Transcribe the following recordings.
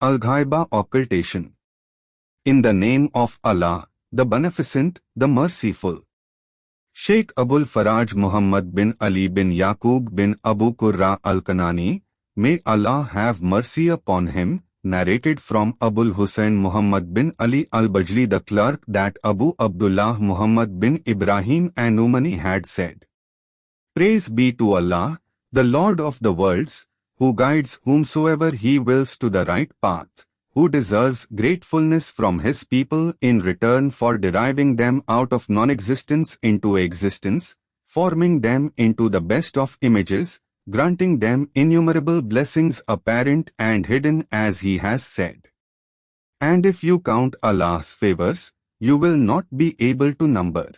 Ghayba Occultation. In the name of Allah, the Beneficent, the Merciful. Sheikh Abul Faraj Muhammad bin Ali bin Yaqub bin Abu Qurra al-Kanani, may Allah have mercy upon him, narrated from Abul Hussain Muhammad bin Ali al-Bajli the clerk that Abu Abdullah Muhammad bin Ibrahim an-Numani had said, Praise be to Allah, the Lord of the worlds, who guides whomsoever He wills to the right path, who deserves gratefulness from His people in return for deriving them out of non-existence into existence, forming them into the best of images, granting them innumerable blessings apparent and hidden as He has said. And if you count Allah's favors, you will not be able to number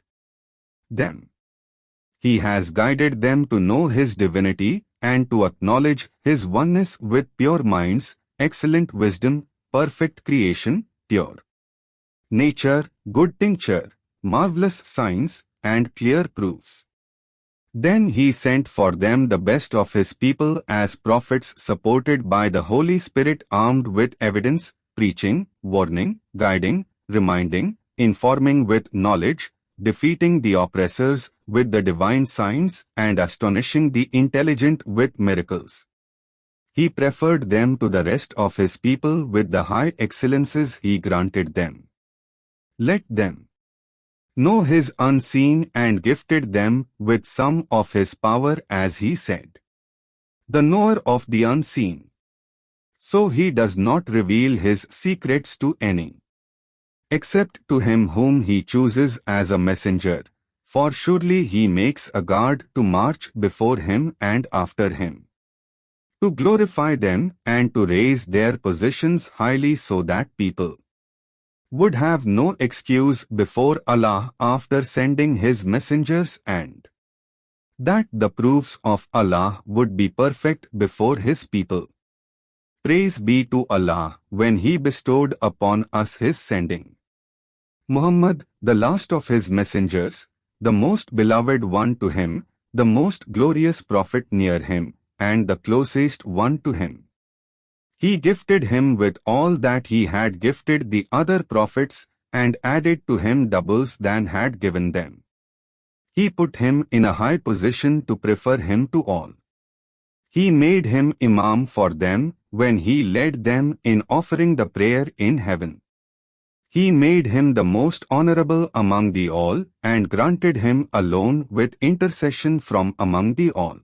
them. He has guided them to know His divinity and to acknowledge His oneness with pure minds, excellent wisdom, perfect creation, pure nature, good tincture, marvelous signs, and clear proofs. Then He sent for them the best of His people as prophets supported by the Holy Spirit, armed with evidence, preaching, warning, guiding, reminding, informing with knowledge, defeating the oppressors with the divine signs and astonishing the intelligent with miracles. He preferred them to the rest of His people with the high excellences He granted them. Let them know His unseen and gifted them with some of His power as He said, the knower of the unseen. So He does not reveal His secrets to any, except to him whom He chooses as a messenger, for surely He makes a guard to march before Him and after Him, to glorify them and to raise their positions highly so that people would have no excuse before Allah after sending His messengers, and that the proofs of Allah would be perfect before His people. Praise be to Allah when He bestowed upon us His sending Muhammad, the last of His messengers, the most beloved one to Him, the most glorious prophet near Him, and the closest one to Him. He gifted him with all that He had gifted the other prophets, and added to him doubles than had given them. He put him in a high position to prefer him to all. He made him Imam for them when He led them in offering the prayer in heaven. He made him the most honorable among the all, and granted him alone with intercession from among the all.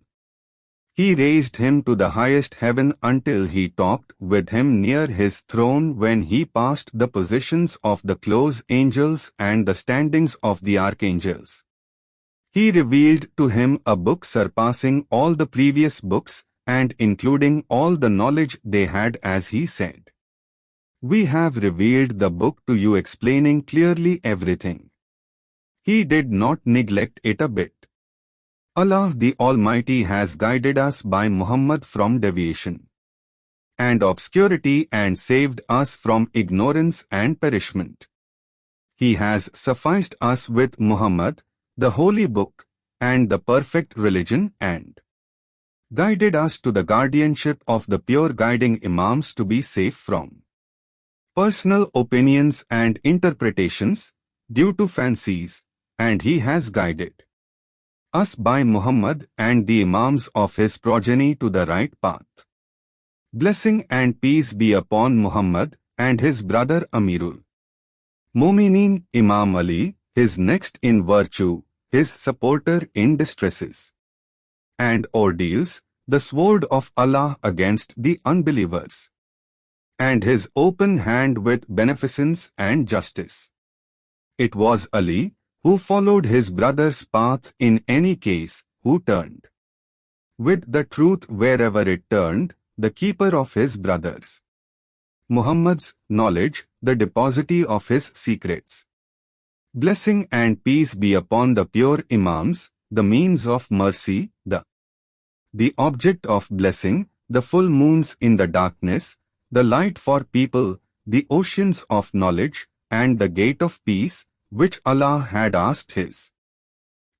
He raised him to the highest heaven until He talked with him near His throne when He passed the positions of the close angels and the standings of the archangels. He revealed to him a book surpassing all the previous books, and including all the knowledge they had as He said, We have revealed the book to you explaining clearly everything. He did not neglect it a bit. Allah the Almighty has guided us by Muhammad from deviation and obscurity and saved us from ignorance and perishment. He has sufficed us with Muhammad, the holy book, and the perfect religion, and guided us to the guardianship of the pure guiding Imams to be safe from personal opinions and interpretations due to fancies, and He has guided us by Muhammad and the Imams of His progeny to the right path. Blessing and peace be upon Muhammad and his brother Amirul Mu'mineen Imam Ali, his next in virtue, his supporter in distresses and ordeals, the sword of Allah against the unbelievers, and his open hand with beneficence and justice. It was Ali who followed his brother's path in any case, who turned with the truth wherever it turned, the keeper of his brothers Muhammad's knowledge, the depositary of his secrets. Blessing and peace be upon the pure Imams, the means of mercy, the object of blessing, the full moons in the darkness, the light for people, the oceans of knowledge, and the gate of peace, which Allah had asked His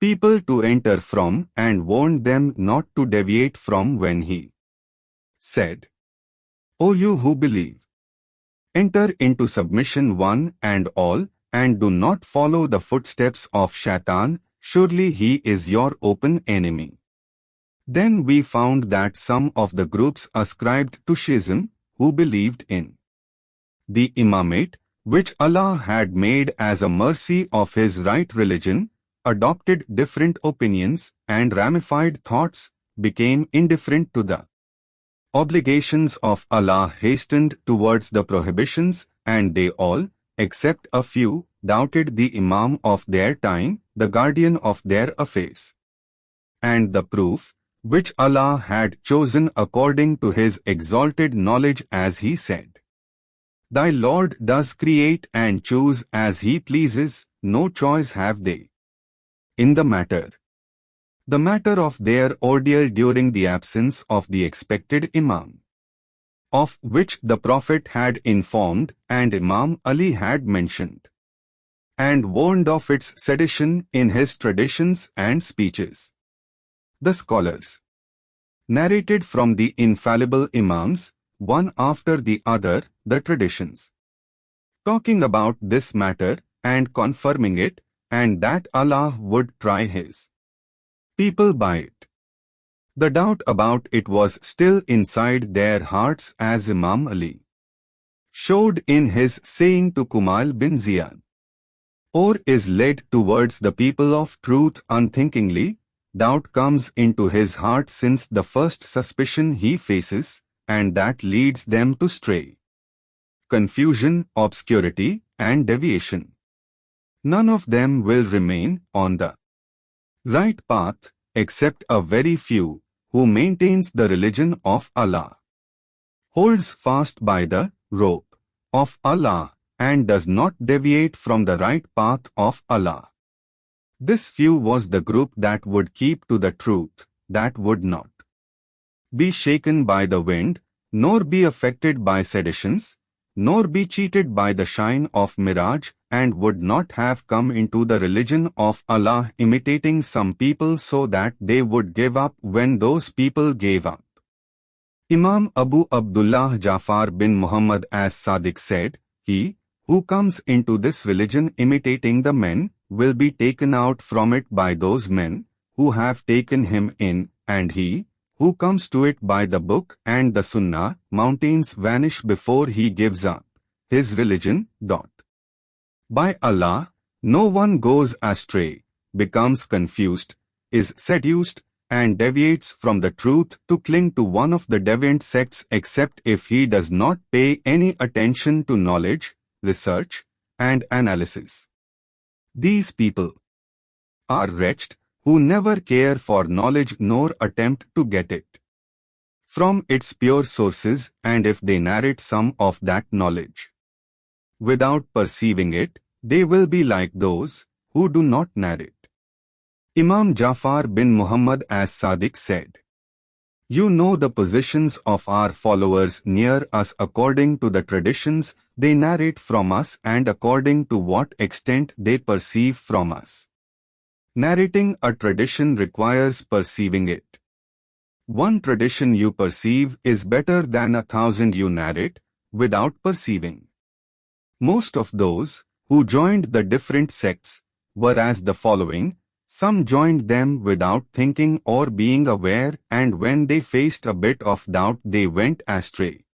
people to enter from and warned them not to deviate from when He said, O you who believe, Enter into submission one and all, and do not follow the footsteps of Shaitan, surely he is your open enemy. Then we found that some of the groups ascribed to Shiism, who believed in the imamate, which Allah had made as a mercy of His right religion, adopted different opinions and ramified thoughts, became indifferent to the obligations of Allah, hastened towards the prohibitions, and they all, except a few, doubted the Imam of their time, the guardian of their affairs. And the proof, which Allah had chosen according to His exalted knowledge, as He said, Thy Lord does create and choose as He pleases, no choice have they in the matter of their ordeal during the absence of the expected Imam, of which the Prophet had informed and Imam Ali had mentioned, and warned of its sedition in his traditions and speeches. The scholars narrated from the infallible Imams, one after the other, the traditions talking about this matter and confirming it, and that Allah would try His people by it. The doubt about it was still inside their hearts, as Imam Ali showed in his saying to Kumail bin Ziyad, or is led towards the people of truth unthinkingly, doubt comes into his heart since the first suspicion he faces, and that leads them to stray, confusion, obscurity, and deviation. None of them will remain on the right path, except a very few, who maintains the religion of Allah, holds fast by the rope of Allah, and does not deviate from the right path of Allah. This few was the group that would keep to the truth, that would not be shaken by the wind, nor be affected by seditions, nor be cheated by the shine of mirage, and would not have come into the religion of Allah imitating some people so that they would give up when those people gave up. Imam Abu Abdullah Jafar bin Muhammad as-Sadiq said, He who comes into this religion imitating the men will be taken out from it by those men who have taken him in, and he who comes to it by the book and the sunnah, mountains vanish before he gives up his religion. By Allah, no one goes astray, becomes confused, is seduced, and deviates from the truth to cling to one of the deviant sects except if he does not pay any attention to knowledge, research, and analysis. These people are wretched, who never care for knowledge nor attempt to get it from its pure sources, and if they narrate some of that knowledge without perceiving it, they will be like those who do not narrate. Imam Jafar bin Muhammad as-Sadiq said, You know the positions of our followers near us according to the traditions they narrate from us and according to what extent they perceive from us. Narrating a tradition requires perceiving it. One tradition you perceive is better than 1,000 you narrate without perceiving. Most of those who joined the different sects were as the following. Some joined them without thinking or being aware, and when they faced a bit of doubt they went astray.